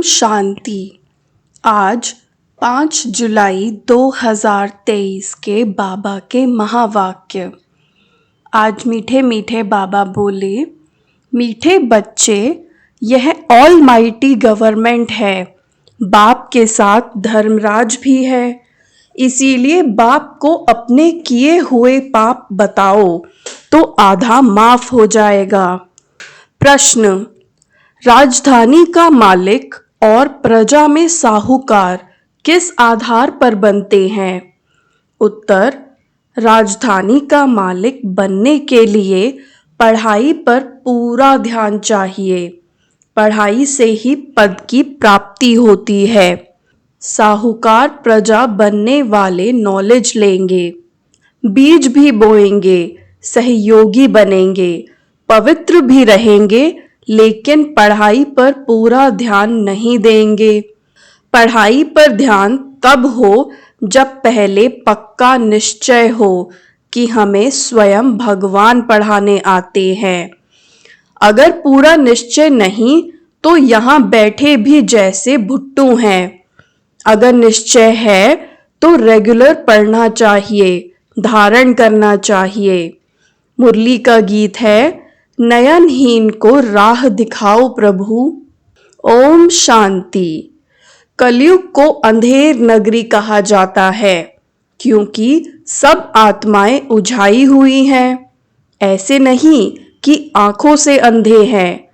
शांति। आज 5 जुलाई 2023 के बाबा के महावाक्य। आज मीठे मीठे बाबा बोले, मीठे बच्चे, यह ऑल माइटी गवर्नमेंट है। बाप के साथ धर्मराज भी है। इसीलिए बाप को अपने किए हुए पाप बताओ तो आधा माफ हो जाएगा। प्रश्न, राजधानी का मालिक और प्रजा में साहूकार किस आधार पर बनते हैं? उत्तर, राजधानी का मालिक बनने के लिए पढ़ाई पर पूरा ध्यान चाहिए। पढ़ाई से ही पद की प्राप्ति होती है। साहूकार प्रजा बनने वाले नॉलेज लेंगे, बीज भी बोएंगे, सहयोगी बनेंगे, पवित्र भी रहेंगे, लेकिन पढ़ाई पर पूरा ध्यान नहीं देंगे। पढ़ाई पर ध्यान तब हो जब पहले पक्का निश्चय हो कि हमें स्वयं भगवान पढ़ाने आते हैं। अगर पूरा निश्चय नहीं तो यहाँ बैठे भी जैसे भुट्टू हैं। अगर निश्चय है तो रेगुलर पढ़ना चाहिए, धारण करना चाहिए। मुरली का गीत है, नयनहीन को राह दिखाओ प्रभु। ओम शांति। कलयुग को अंधेर नगरी कहा जाता है क्योंकि सब आत्माएं उझाई हुई हैं। ऐसे नहीं कि आंखों से अंधे हैं।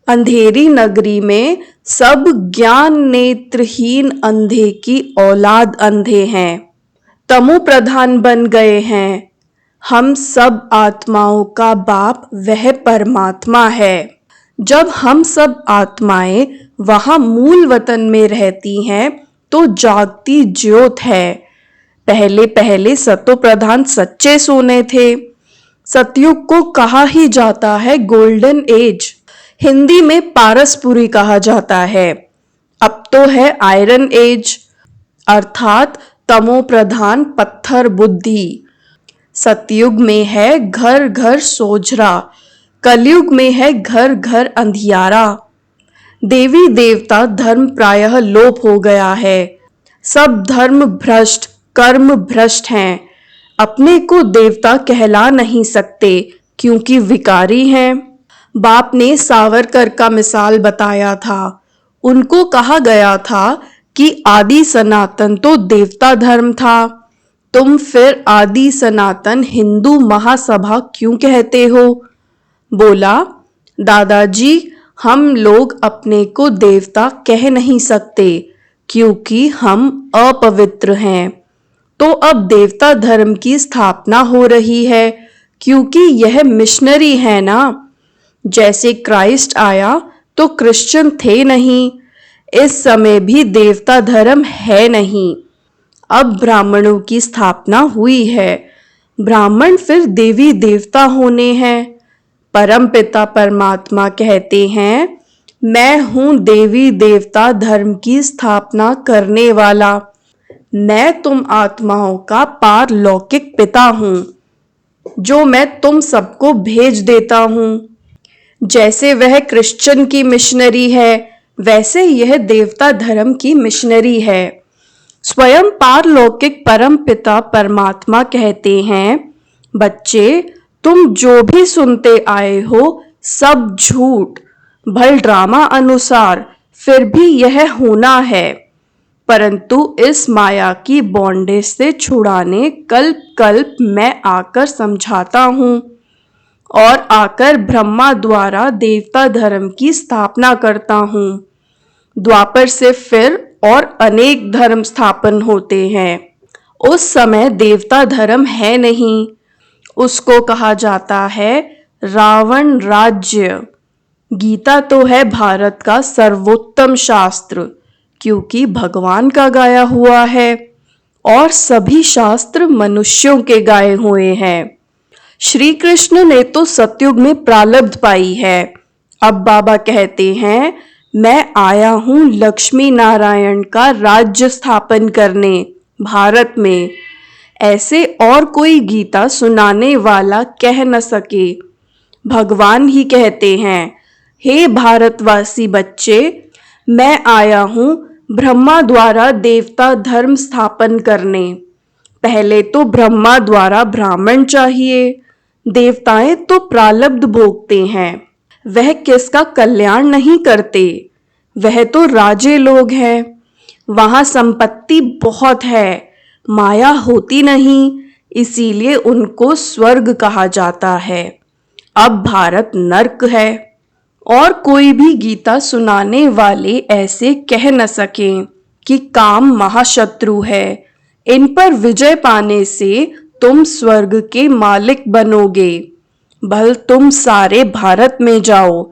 अंधेरी नगरी में सब ज्ञान नेत्रहीन अंधे की औलाद अंधे हैं। तमो प्रधान बन गए हैं। हम सब आत्माओं का बाप वह परमात्मा है। जब हम सब आत्माएं वहां मूल वतन में रहती हैं तो जागती ज्योत है। पहले पहले सतो प्रधान सच्चे सोने थे। सतयुग को कहा ही जाता है गोल्डन एज। हिंदी में पारसपुरी कहा जाता है। अब तो है आयरन एज, अर्थात तमो प्रधान पत्थर बुद्धि। सतयुग में है घर घर सोझरा, कलयुग में है घर घर अंधियारा। देवी देवता धर्म प्रायः लोप हो गया है। सब धर्म भ्रष्ट, कर्म भ्रष्ट हैं। अपने को देवता कहला नहीं सकते क्योंकि विकारी हैं। बाप ने सावरकर का मिसाल बताया था। उनको कहा गया था कि आदि सनातन तो देवता धर्म था, तुम फिर आदि सनातन हिंदू महासभा क्यों कहते हो? बोला, दादाजी, हम लोग अपने को देवता कह नहीं सकते क्योंकि हम अपवित्र हैं। तो अब देवता धर्म की स्थापना हो रही है क्योंकि यह मिशनरी है ना। जैसे क्राइस्ट आया तो क्रिश्चियन थे नहीं। इस समय भी देवता धर्म है नहीं। अब ब्राह्मणों की स्थापना हुई है। ब्राह्मण फिर देवी देवता होने हैं। परमपिता परमात्मा कहते हैं, मैं हूं देवी देवता धर्म की स्थापना करने वाला। मैं तुम आत्माओं का पारलौकिक पिता हूं, जो मैं तुम सबको भेज देता हूं। जैसे वह क्रिश्चियन की मिशनरी है, वैसे यह देवता धर्म की मिशनरी है। स्वयं पारलौकिक परम पिता परमात्मा कहते हैं, बच्चे, तुम जो भी सुनते आए हो सब झूठ, भल ड्रामा अनुसार फिर भी यह होना है। परंतु इस माया की बॉन्डेज से छुड़ाने कल्प कल्प मैं आकर समझाता हूँ और आकर ब्रह्मा द्वारा देवता धर्म की स्थापना करता हूँ। द्वापर से फिर और अनेक धर्म स्थापन होते हैं। उस समय देवता धर्म है नहीं। उसको कहा जाता है रावण राज्य। गीता तो है भारत का सर्वोत्तम शास्त्र क्योंकि भगवान का गाया हुआ है और सभी शास्त्र मनुष्यों के गाए हुए हैं। श्री कृष्ण ने तो सतयुग में प्रारब्ध पाई है। अब बाबा कहते हैं, मैं आया हूं लक्ष्मी नारायण का राज्य स्थापन करने भारत में। ऐसे और कोई गीता सुनाने वाला कह न सके। भगवान ही कहते हैं, हे भारतवासी बच्चे, मैं आया हूँ ब्रह्मा द्वारा देवता धर्म स्थापन करने। पहले तो ब्रह्मा द्वारा ब्राह्मण चाहिए, देवताएं तो प्रारब्ध भोगते हैं, वह किसका कल्याण नहीं करते। वह तो राजे लोग हैं, वहां संपत्ति बहुत है, माया होती नहीं, इसीलिए उनको स्वर्ग कहा जाता है। अब भारत नर्क है। और कोई भी गीता सुनाने वाले ऐसे कह न सकें कि काम महाशत्रु है, इन पर विजय पाने से तुम स्वर्ग के मालिक बनोगे। भल तुम सारे भारत में जाओ,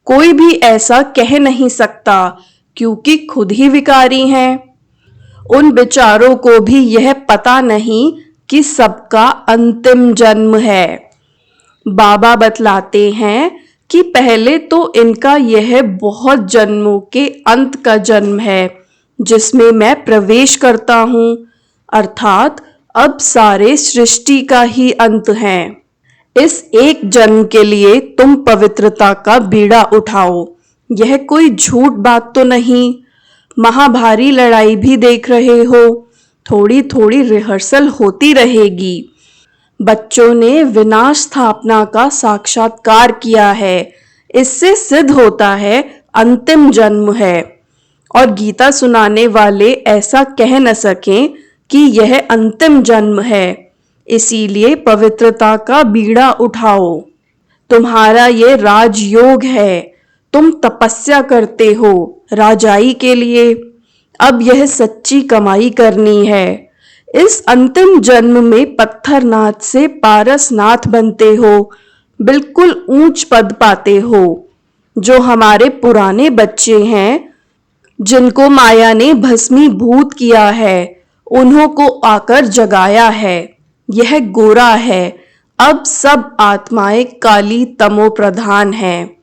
कोई भी ऐसा कह नहीं सकता, क्योंकि खुद ही विकारी हैं। उन बेचारों को भी यह पता नहीं कि सबका अंतिम जन्म है। बाबा बतलाते हैं कि पहले तो इनका यह बहुत जन्मों के अंत का जन्म है, जिसमें मैं प्रवेश करता हूँ, अर्थात अब सारे सृष्टि का ही अंत है। इस एक जन्म के लिए तुम पवित्रता का बीड़ा उठाओ, यह कोई झूठ बात तो नहीं। महाभारी लड़ाई भी देख रहे हो, थोड़ी थोड़ी रिहर्सल होती रहेगी। बच्चों ने विनाश स्थापना का साक्षात्कार किया है, इससे सिद्ध होता है अंतिम जन्म है। और गीता सुनाने वाले ऐसा कह न सकें कि यह अंतिम जन्म है, इसीलिए पवित्रता का बीड़ा उठाओ। तुम्हारा ये राजयोग है, तुम तपस्या करते हो राजाई के लिए, अब यह सच्ची कमाई करनी है। इस अंतिम जन्म में पत्थरनाथ से पारसनाथ बनते हो, बिल्कुल ऊंच पद पाते हो। जो हमारे पुराने बच्चे हैं, जिनको माया ने भस्मीभूत किया है, उन्हों को आकर जगाया है। यह गोरा है, अब सब आत्माएं काली तमो प्रधान हैं।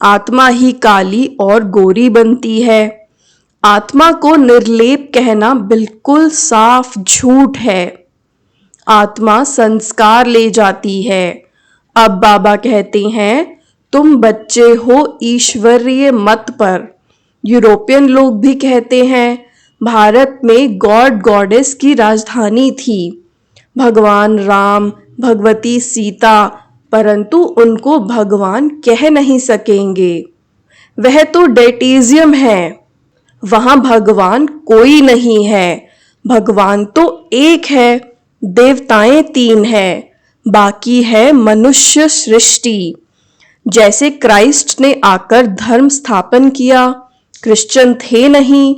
आत्मा ही काली और गोरी बनती है। आत्मा को निर्लेप कहना बिल्कुल साफ झूठ है। आत्मा संस्कार ले जाती है। अब बाबा कहते हैं, तुम बच्चे हो ईश्वरीय मत पर। यूरोपियन लोग भी कहते हैं भारत में गॉड गॉडेस की राजधानी थी, भगवान राम, भगवती सीता, परंतु उनको भगवान कह नहीं सकेंगे। वह तो डेटिज्म है, वहां भगवान कोई नहीं है। भगवान तो एक है, देवताएं 3 है, बाकी है मनुष्य सृष्टि। जैसे क्राइस्ट ने आकर धर्म स्थापन किया, क्रिश्चियन थे नहीं,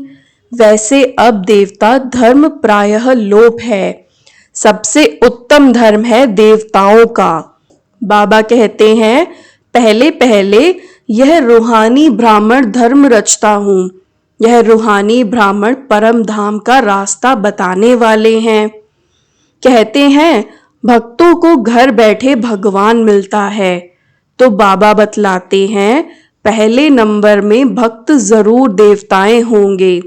वैसे अब देवता धर्म प्रायः लोप है। सबसे उत्तम धर्म है देवताओं का। बाबा कहते हैं, पहले पहले यह रूहानी ब्राह्मण धर्म रचता हूँ। यह रूहानी ब्राह्मण परम धाम का रास्ता बताने वाले हैं। कहते हैं भक्तों को घर बैठे भगवान मिलता है, तो बाबा बतलाते हैं पहले नंबर में भक्त जरूर देवताएं होंगे।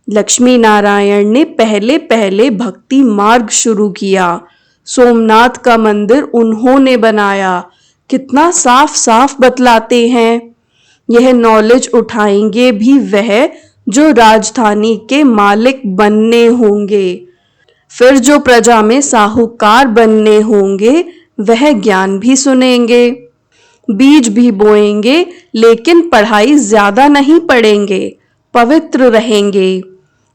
लक्ष्मी नारायण ने पहले पहले भक्ति मार्ग शुरू किया। सोमनाथ का मंदिर उन्होंने बनाया। कितना साफ साफ बतलाते हैं। यह नॉलेज उठाएंगे भी वह जो राजधानी के मालिक बनने होंगे। फिर जो प्रजा में साहूकार बनने होंगे, वह ज्ञान भी सुनेंगे। बीज भी बोएंगे, लेकिन पढ़ाई ज्यादा नहीं पढ़ेंगे, पवित्र रहेंगे।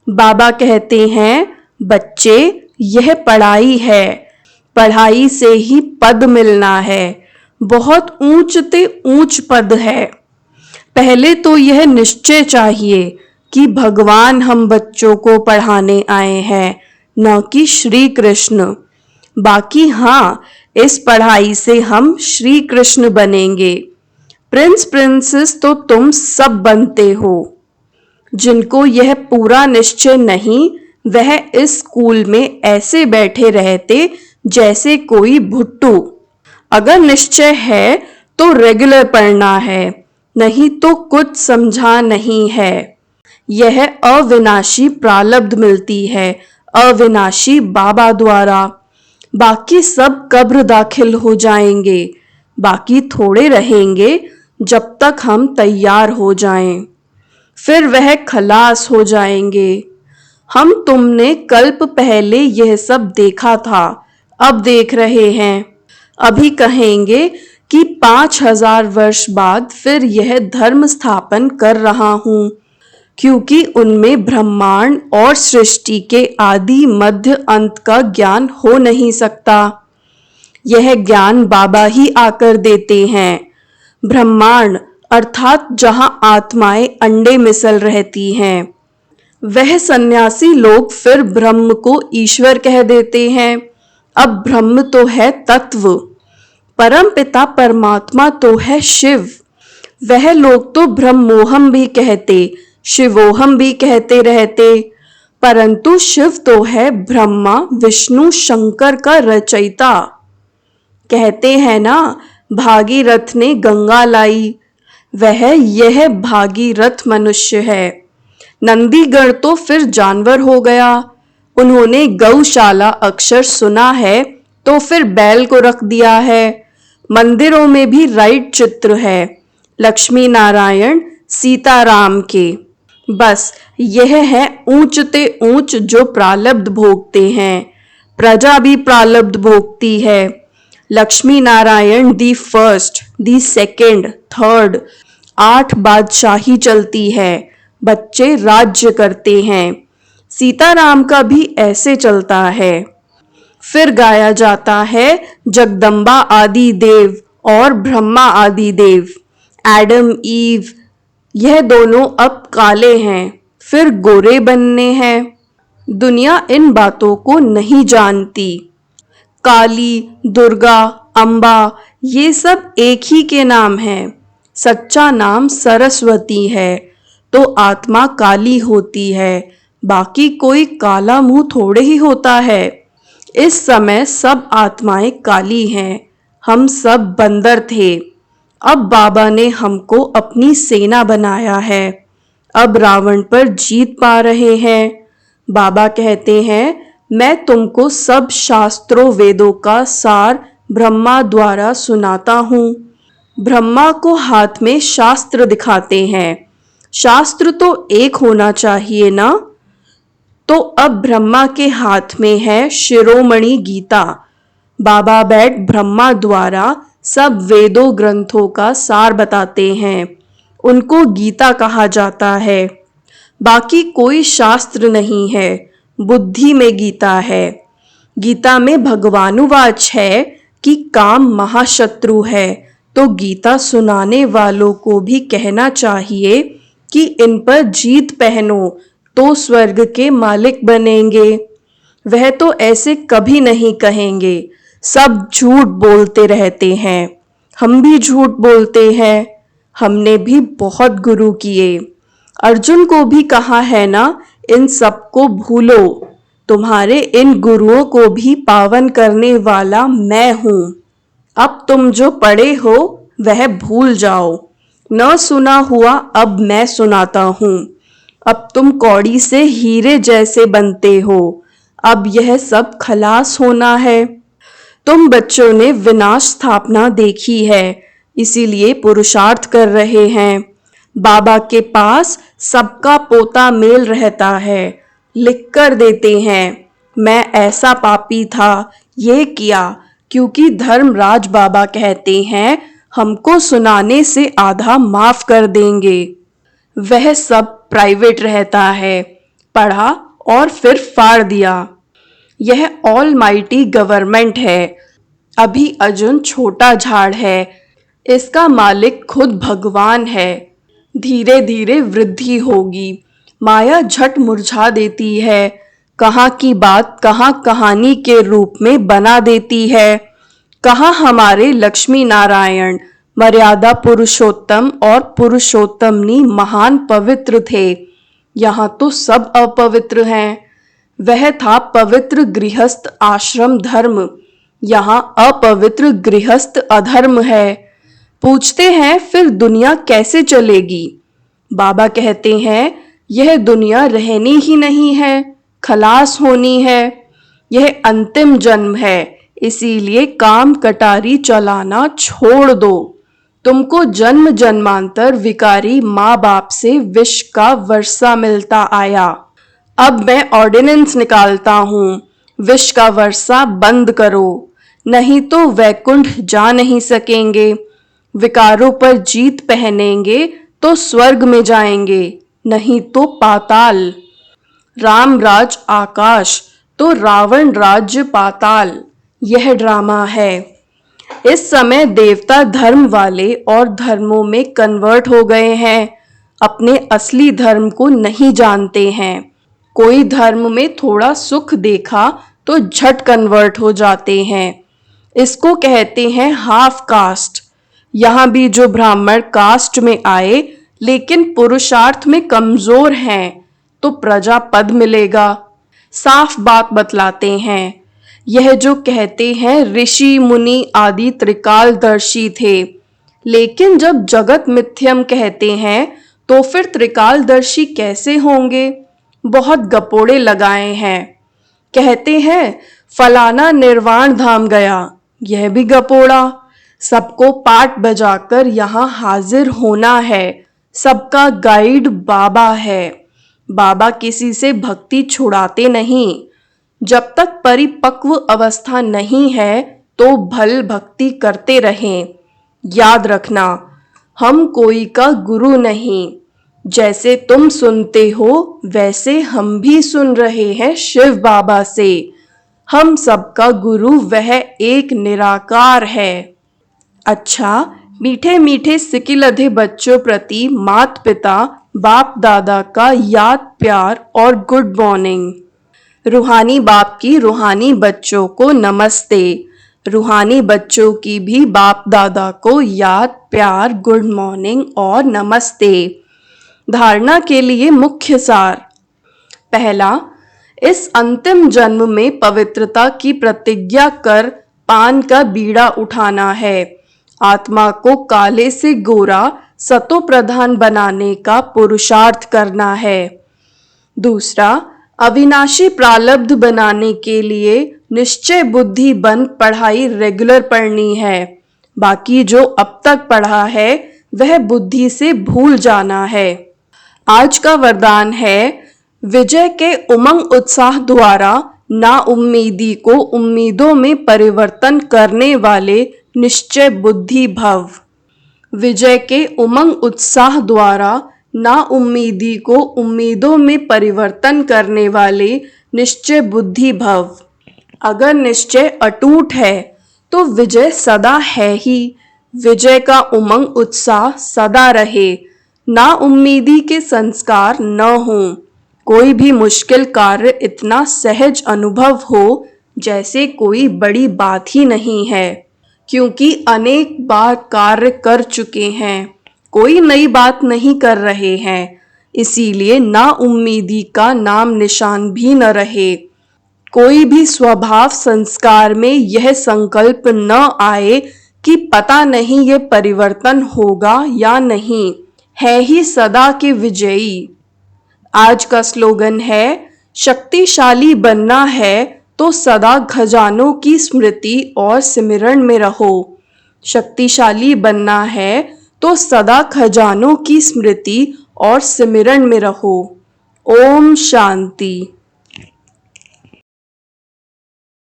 बाबा कहते हैं, बच्चे यह पढ़ाई है, पढ़ाई से ही पद मिलना है, बहुत ऊंच ते ऊंच पद है। पहले तो यह निश्चय चाहिए कि भगवान हम बच्चों को पढ़ाने आए हैं, न कि श्री कृष्ण। बाकी हाँ, इस पढ़ाई से हम श्री कृष्ण बनेंगे। प्रिंस प्रिंसेस तो तुम सब बनते हो। जिनको यह पूरा निश्चय नहीं, वह इस स्कूल में ऐसे बैठे रहते जैसे कोई भुट्टू। अगर निश्चय है तो रेगुलर पढ़ना है, नहीं तो कुछ समझा नहीं है। यह अविनाशी प्रारब्ध मिलती है, अविनाशी बाबा द्वारा। बाकी सब कब्र दाखिल हो जाएंगे, बाकी थोड़े रहेंगे जब तक हम तैयार हो जाएं। फिर वह खलास हो जाएंगे। हम तुमने कल्प पहले यह सब देखा था, अब देख रहे हैं। अभी कहेंगे कि 5,000 वर्ष बाद फिर यह धर्म स्थापन कर रहा हूँ, क्योंकि उनमें ब्रह्मांड और सृष्टि के आदि मध्य अंत का ज्ञान हो नहीं सकता। यह ज्ञान बाबा ही आकर देते हैं। ब्रह्मांड अर्थात जहां आत्माएं अंडे मिसल रहती हैं, वह सन्यासी लोग फिर ब्रह्म को ईश्वर कह देते हैं। अब ब्रह्म तो है तत्व, परम पिता परमात्मा तो है शिव। वह लोग तो ब्रह्मोहम भी कहते, शिवोहम भी कहते रहते, परंतु शिव तो है ब्रह्मा विष्णु शंकर का रचयिता। कहते हैं ना, भागीरथ ने गंगा लाई, वह यह भागीरथ मनुष्य है। नंदीगण तो फिर जानवर हो गया। उन्होंने गौशाला अक्षर सुना है तो फिर बैल को रख दिया है। मंदिरों में भी राइट चित्र है, लक्ष्मी नारायण सीताराम के। बस यह है ऊंचते ऊंच जो प्रालब्ध भोगते हैं। प्रजा भी प्रालब्ध भोगती है। Lakshmi Narayan the first, the second, third, 8 बादशाही चलती है, बच्चे राज्य करते हैं। सीताराम का भी ऐसे चलता है। फिर गाया जाता है जगदम्बा आदि देव और ब्रह्मा आदि देव। एडम ईव यह दोनों अब काले हैं, फिर गोरे बनने हैं। दुनिया इन बातों को नहीं जानती। काली, दुर्गा, अम्बा ये सब एक ही के नाम हैं। सच्चा नाम सरस्वती है तो आत्मा काली होती है, बाकी कोई काला मुंह थोड़े ही होता है। इस समय सब आत्माएं काली हैं। हम सब बंदर थे, अब बाबा ने हमको अपनी सेना बनाया है। अब रावण पर जीत पा रहे हैं। बाबा कहते हैं, मैं तुमको सब शास्त्रों वेदों का सार ब्रह्मा द्वारा सुनाता हूँ। ब्रह्मा को हाथ में शास्त्र दिखाते हैं। शास्त्र तो एक होना चाहिए ना। तो अब ब्रह्मा के हाथ में है शिरोमणि गीता। बाबा बैठ ब्रह्मा द्वारा सब वेदों ग्रंथों का सार बताते हैं। उनको गीता कहा जाता है। बाकी कोई शास्त्र नहीं है, बुद्धि में गीता है। गीता में भगवानुवाच है कि काम महाशत्रु है, तो गीता सुनाने वालों को भी कहना चाहिए कि इन पर जीत पहनो तो स्वर्ग के मालिक बनेंगे। वह तो ऐसे कभी नहीं कहेंगे, सब झूठ बोलते रहते हैं। हम भी झूठ बोलते हैं। हमने भी बहुत गुरु किए। अर्जुन को भी कहा है ना, इन सबको भूलो, तुम्हारे इन गुरुओं को भी पावन करने वाला मैं हूँ। अब तुम जो पढ़े हो वह भूल जाओ। न सुना हुआ अब मैं सुनाता हूँ। अब तुम कौड़ी से हीरे जैसे बनते हो। अब यह सब खलास होना है। तुम बच्चों ने विनाश स्थापना देखी है, इसीलिए पुरुषार्थ कर रहे हैं। बाबा के पास सबका पोता मेल रहता है, लिख कर देते हैं, मैं ऐसा पापी था, ये किया, क्योंकि धर्मराज बाबा कहते हैं हमको सुनाने से आधा माफ कर देंगे। वह सब प्राइवेट रहता है, पढ़ा और फिर फाड़ दिया। यह ऑल माइटी गवर्नमेंट है। अभी अर्जुन छोटा झाड़ है, इसका मालिक खुद भगवान है। धीरे धीरे वृद्धि होगी, माया झट मुरझा देती है, कहाँ की बात कहाँ कहानी के रूप में बना देती है। कहाँ हमारे लक्ष्मी नारायण मर्यादा पुरुषोत्तम और पुरुषोत्तमनी महान पवित्र थे, यहाँ तो सब अपवित्र हैं। वह था पवित्र गृहस्थ आश्रम धर्म, यहाँ अपवित्र गृहस्थ अधर्म है। पूछते हैं फिर दुनिया कैसे चलेगी? बाबा कहते हैं यह दुनिया रहनी ही नहीं है, खलास होनी है। यह अंतिम जन्म है, इसीलिए काम कटारी चलाना छोड़ दो। तुमको जन्म जन्मांतर विकारी माँ बाप से विष का वर्षा मिलता आया। अब मैं ऑर्डिनेंस निकालता हूँ, विष का वर्षा बंद करो, नहीं तो वैकुंठ जा नहीं सकेंगे। विकारों पर जीत पहनेंगे तो स्वर्ग में जाएंगे, नहीं तो पाताल। राम राज आकाश तो रावण राज्य पाताल। यह ड्रामा है। इस समय देवता धर्म वाले और धर्मों में कन्वर्ट हो गए हैं, अपने असली धर्म को नहीं जानते हैं। कोई धर्म में थोड़ा सुख देखा तो झट कन्वर्ट हो जाते हैं। इसको कहते हैं हाफ कास्ट। यहाँ भी जो ब्राह्मण कास्ट में आए लेकिन पुरुषार्थ में कमजोर हैं तो प्रजा पद मिलेगा। साफ बात बतलाते हैं। यह जो कहते हैं ऋषि मुनि आदि त्रिकालदर्शी थे, लेकिन जब जगत मिथ्यम कहते हैं तो फिर त्रिकालदर्शी कैसे होंगे? बहुत गपोड़े लगाए हैं। कहते हैं फलाना निर्वाण धाम गया, यह भी गपोड़ा। सबको पाठ बजाकर यहाँ हाजिर होना है। सबका गाइड बाबा है। बाबा किसी से भक्ति छुड़ाते नहीं। जब तक परिपक्व अवस्था नहीं है तो भल भक्ति करते रहें। याद रखना, हम कोई का गुरु नहीं। जैसे तुम सुनते हो वैसे हम भी सुन रहे हैं शिव बाबा से। हम सबका गुरु वह एक निराकार है। अच्छा, मीठे मीठे सिकिलधे बच्चों प्रति मात पिता बाप दादा का याद प्यार और गुड मॉर्निंग। रूहानी बाप की रूहानी बच्चों को नमस्ते। रूहानी बच्चों की भी बाप दादा को याद प्यार गुड मॉर्निंग और नमस्ते। धारणा के लिए मुख्य सार। पहला, इस अंतिम जन्म में पवित्रता की प्रतिज्ञा कर पान का बीड़ा उठाना है। आत्मा को काले से गोरा सतो प्रधान बनाने का पुरुषार्थ करना है। दूसरा, अविनाशी प्रालब्ध बनाने के लिए निश्चय बुद्धि बन पढ़ाई रेगुलर पढ़नी है। बाकी जो अब तक पढ़ा है वह बुद्धि से भूल जाना है। आज का वरदान है, विजय के उमंग उत्साह द्वारा नाउम्मीदी को उम्मीदों में परिवर्तन करने वाले निश्चय बुद्धि भव। विजय के उमंग उत्साह द्वारा नाउम्मीदी को उम्मीदों में परिवर्तन करने वाले निश्चय बुद्धि भव। अगर निश्चय अटूट है तो विजय सदा है ही। विजय का उमंग उत्साह सदा रहे। नाउम्मीदी के संस्कार न हों। कोई भी मुश्किल कार्य इतना सहज अनुभव हो जैसे कोई बड़ी बात ही नहीं है, क्योंकि अनेक बार कार्य कर चुके हैं। कोई नई बात नहीं कर रहे हैं, इसीलिए नाउम्मीदी का नाम निशान भी न रहे। कोई भी स्वभाव संस्कार में यह संकल्प न आए कि पता नहीं ये परिवर्तन होगा या नहीं, है ही सदा के विजयी। आज का स्लोगन है, शक्तिशाली बनना है तो सदा खजानों की स्मृति और सिमरण में रहो। शक्तिशाली बनना है तो सदा खजानों की स्मृति और सिमरण में रहो। ओम शांति।